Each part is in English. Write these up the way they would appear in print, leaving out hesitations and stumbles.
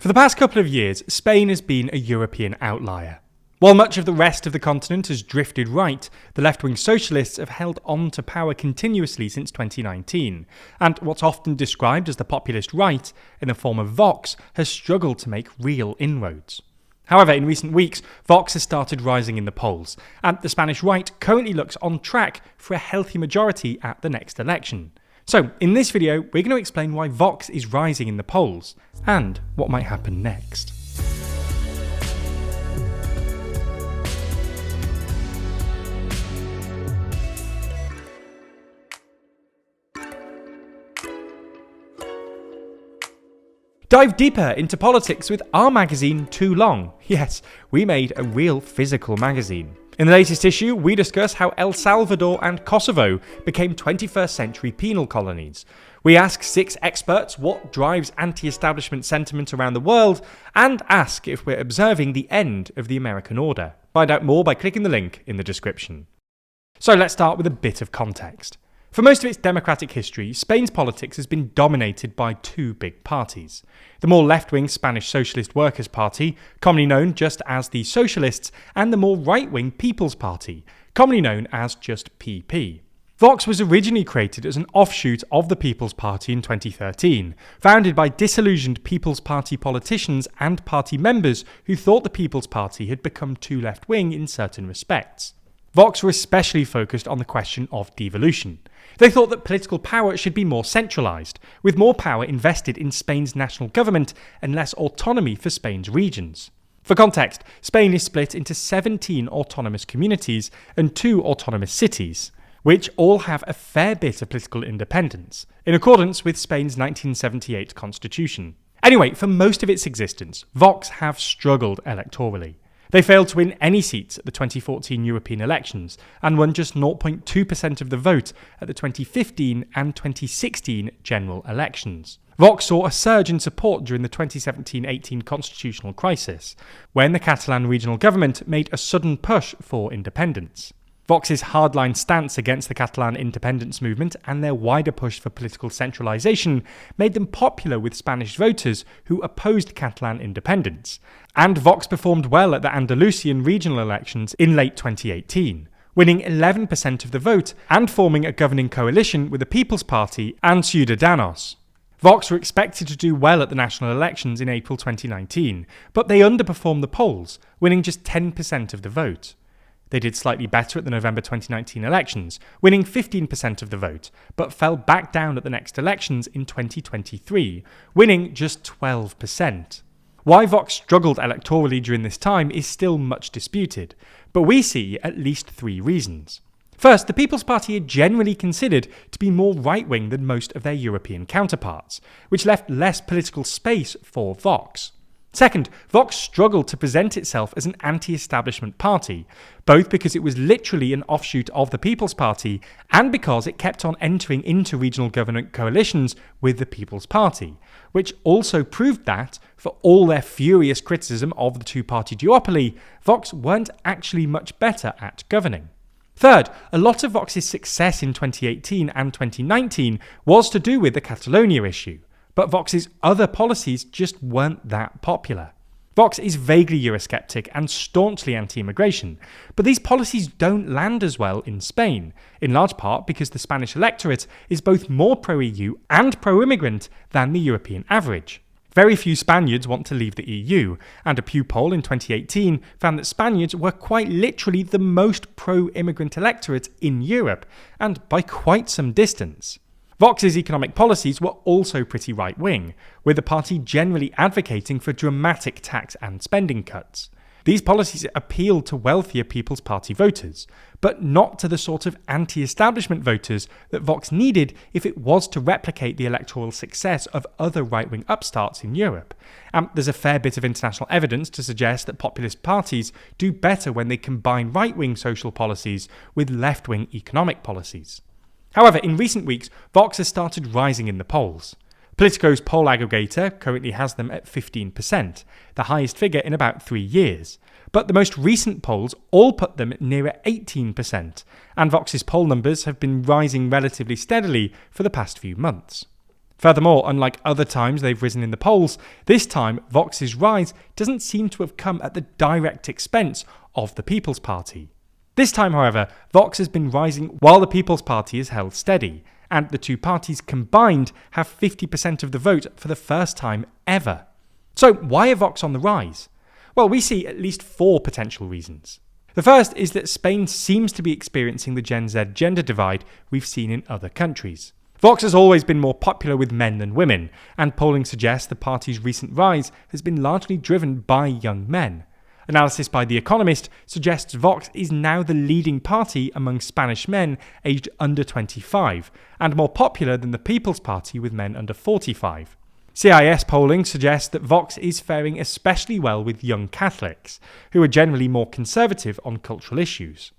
For the past couple of years, Spain has been a European outlier. While much of the rest of the continent has drifted right, the left-wing socialists have held on to power continuously since 2019, and what's often described as the populist right, in the form of Vox, has struggled to make real inroads. However, in recent weeks, Vox has started rising in the polls, and the Spanish right currently looks on track for a healthy majority at the next election. So, in this video, we're going to explain why Vox is rising in the polls, and what might happen next. Dive deeper into politics with our magazine Too Long. Yes, we made a real physical magazine. In the latest issue, we discuss how El Salvador and Kosovo became 21st century penal colonies. We ask 6 experts what drives anti-establishment sentiment around the world, and ask if we're observing the end of the American order. Find out more by clicking the link in the description. So let's start with a bit of context. For most of its democratic history, Spain's politics has been dominated by 2 big parties. The more left-wing Spanish Socialist Workers' Party, commonly known just as the Socialists, and the more right-wing People's Party, commonly known as just PP. Vox was originally created as an offshoot of the People's Party in 2013, founded by disillusioned People's Party politicians and party members who thought the People's Party had become too left-wing in certain respects. Vox were especially focused on the question of devolution. They thought that political power should be more centralised, with more power invested in Spain's national government and less autonomy for Spain's regions. For context, Spain is split into 17 autonomous communities and 2 autonomous cities, which all have a fair bit of political independence, in accordance with Spain's 1978 constitution. Anyway, for most of its existence, Vox have struggled electorally. They failed to win any seats at the 2014 European elections and won just 0.2% of the vote at the 2015 and 2016 general elections. Vox saw a surge in support during the 2017-18 constitutional crisis, when the Catalan regional government made a sudden push for independence. Vox's hardline stance against the Catalan independence movement and their wider push for political centralisation made them popular with Spanish voters who opposed Catalan independence, and Vox performed well at the Andalusian regional elections in late 2018, winning 11% of the vote and forming a governing coalition with the People's Party and Ciudadanos. Vox were expected to do well at the national elections in April 2019, but they underperformed the polls, winning just 10% of the vote. They did slightly better at the November 2019 elections, winning 15% of the vote, but fell back down at the next elections in 2023, winning just 12%. Why Vox struggled electorally during this time is still much disputed, but we see at least 3 reasons. First, the People's Party are generally considered to be more right-wing than most of their European counterparts, which left less political space for Vox. Second, Vox struggled to present itself as an anti-establishment party, both because it was literally an offshoot of the People's Party and because it kept on entering into regional government coalitions with the People's Party, which also proved that, for all their furious criticism of the two-party duopoly, Vox weren't actually much better at governing. Third, a lot of Vox's success in 2018 and 2019 was to do with the Catalonia issue. But Vox's other policies just weren't that popular. Vox is vaguely Eurosceptic and staunchly anti-immigration, but these policies don't land as well in Spain, in large part because the Spanish electorate is both more pro-EU and pro-immigrant than the European average. Very few Spaniards want to leave the EU, and a Pew poll in 2018 found that Spaniards were quite literally the most pro-immigrant electorate in Europe, and by quite some distance. Vox's economic policies were also pretty right-wing, with the party generally advocating for dramatic tax and spending cuts. These policies appealed to wealthier People's Party voters, but not to the sort of anti-establishment voters that Vox needed if it was to replicate the electoral success of other right-wing upstarts in Europe. And there's a fair bit of international evidence to suggest that populist parties do better when they combine right-wing social policies with left-wing economic policies. However, in recent weeks, Vox has started rising in the polls. Politico's poll aggregator currently has them at 15%, the highest figure in about 3 years. But the most recent polls all put them nearer 18%, and Vox's poll numbers have been rising relatively steadily for the past few months. Furthermore, unlike other times they've risen in the polls, this time Vox's rise doesn't seem to have come at the direct expense of the People's Party. This time, however, Vox has been rising while the People's Party has held steady, and the two parties combined have 50% of the vote for the first time ever. So why are Vox on the rise? Well, we see at least 4 potential reasons. The first is that Spain seems to be experiencing the Gen Z gender divide we've seen in other countries. Vox has always been more popular with men than women, and polling suggests the party's recent rise has been largely driven by young men. Analysis by The Economist suggests Vox is now the leading party among Spanish men aged under 25, and more popular than the People's Party with men under 45. CIS polling suggests that Vox is faring especially well with young Catholics, who are generally more conservative on cultural issues.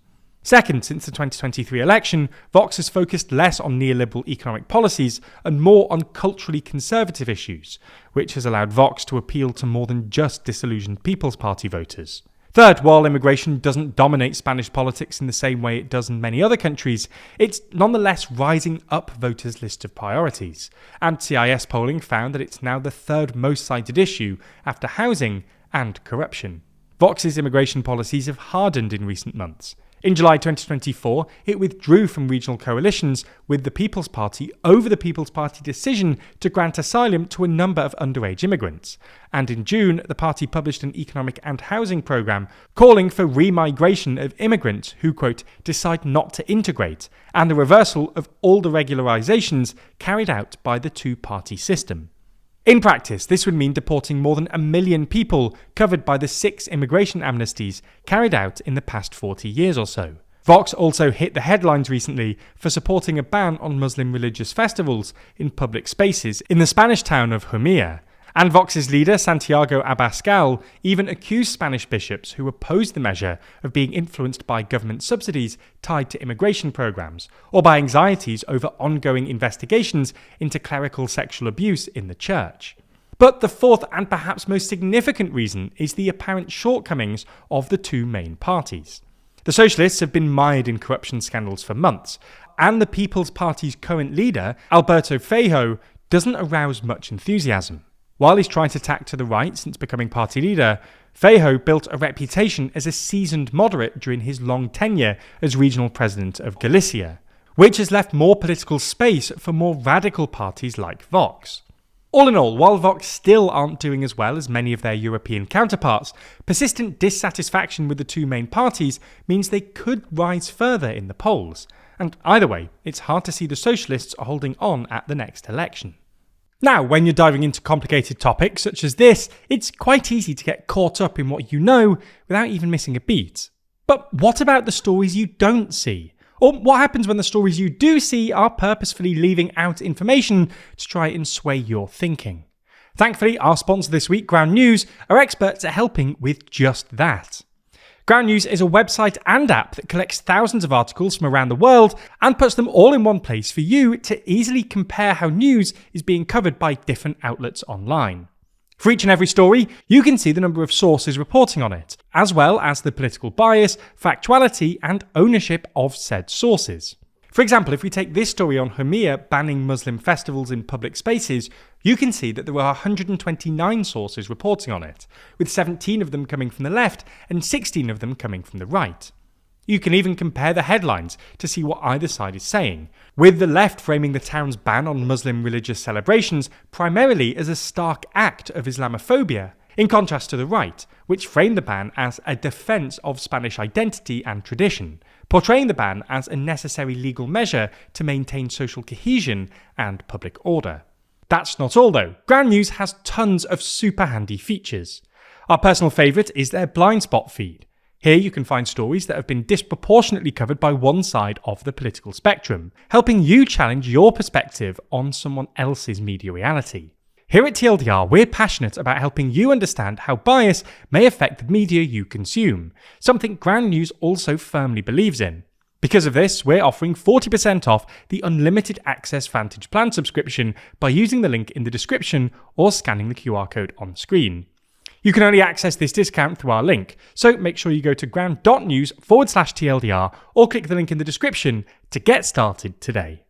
Second, since the 2023 election, Vox has focused less on neoliberal economic policies and more on culturally conservative issues, which has allowed Vox to appeal to more than just disillusioned People's Party voters. Third, while immigration doesn't dominate Spanish politics in the same way it does in many other countries, it's nonetheless rising up voters' list of priorities, and CIS polling found that it's now the third most cited issue after housing and corruption. Vox's immigration policies have hardened in recent months. In July 2024, it withdrew from regional coalitions with the People's Party over the People's Party decision to grant asylum to a number of underage immigrants. And in June, the party published an economic and housing programme calling for remigration of immigrants who, quote, decide not to integrate, and the reversal of all the regularisations carried out by the two-party system. In practice, this would mean deporting more than 1 million people covered by the 6 immigration amnesties carried out in the past 40 years or so. Vox also hit the headlines recently for supporting a ban on Muslim religious festivals in public spaces in the Spanish town of Jumilla. And Vox's leader, Santiago Abascal, even accused Spanish bishops who opposed the measure of being influenced by government subsidies tied to immigration programs, or by anxieties over ongoing investigations into clerical sexual abuse in the church. But the fourth and perhaps most significant reason is the apparent shortcomings of the two main parties. The socialists have been mired in corruption scandals for months, and the People's Party's current leader, Alberto Feijóo, doesn't arouse much enthusiasm. While he's tried to tack to the right since becoming party leader, Feijóo built a reputation as a seasoned moderate during his long tenure as regional president of Galicia, which has left more political space for more radical parties like Vox. All in all, while Vox still aren't doing as well as many of their European counterparts, persistent dissatisfaction with the two main parties means they could rise further in the polls. And either way, it's hard to see the socialists holding on at the next election. Now, when you're diving into complicated topics such as this, it's quite easy to get caught up in what you know without even missing a beat. But what about the stories you don't see? Or what happens when the stories you do see are purposefully leaving out information to try and sway your thinking? Thankfully, our sponsor this week, Ground News, are experts at helping with just that. Ground News is a website and app that collects thousands of articles from around the world and puts them all in one place for you to easily compare how news is being covered by different outlets online. For each and every story, you can see the number of sources reporting on it, as well as the political bias, factuality, and ownership of said sources. For example, if we take this story on Jumilla banning Muslim festivals in public spaces, you can see that there were 129 sources reporting on it, with 17 of them coming from the left and 16 of them coming from the right. You can even compare the headlines to see what either side is saying, with the left framing the town's ban on Muslim religious celebrations primarily as a stark act of Islamophobia, in contrast to the right, which framed the ban as a defence of Spanish identity and tradition, portraying the ban as a necessary legal measure to maintain social cohesion and public order. That's not all though. Ground News has tons of super handy features. Our personal favourite is their blind spot feed. Here you can find stories that have been disproportionately covered by one side of the political spectrum, helping you challenge your perspective on someone else's media reality. Here at TLDR, we're passionate about helping you understand how bias may affect the media you consume, something Ground News also firmly believes in. Because of this, we're offering 40% off the Unlimited Access Vantage Plan subscription by using the link in the description or scanning the QR code on screen. You can only access this discount through our link, so make sure you go to ground.news/TLDR or click the link in the description to get started today.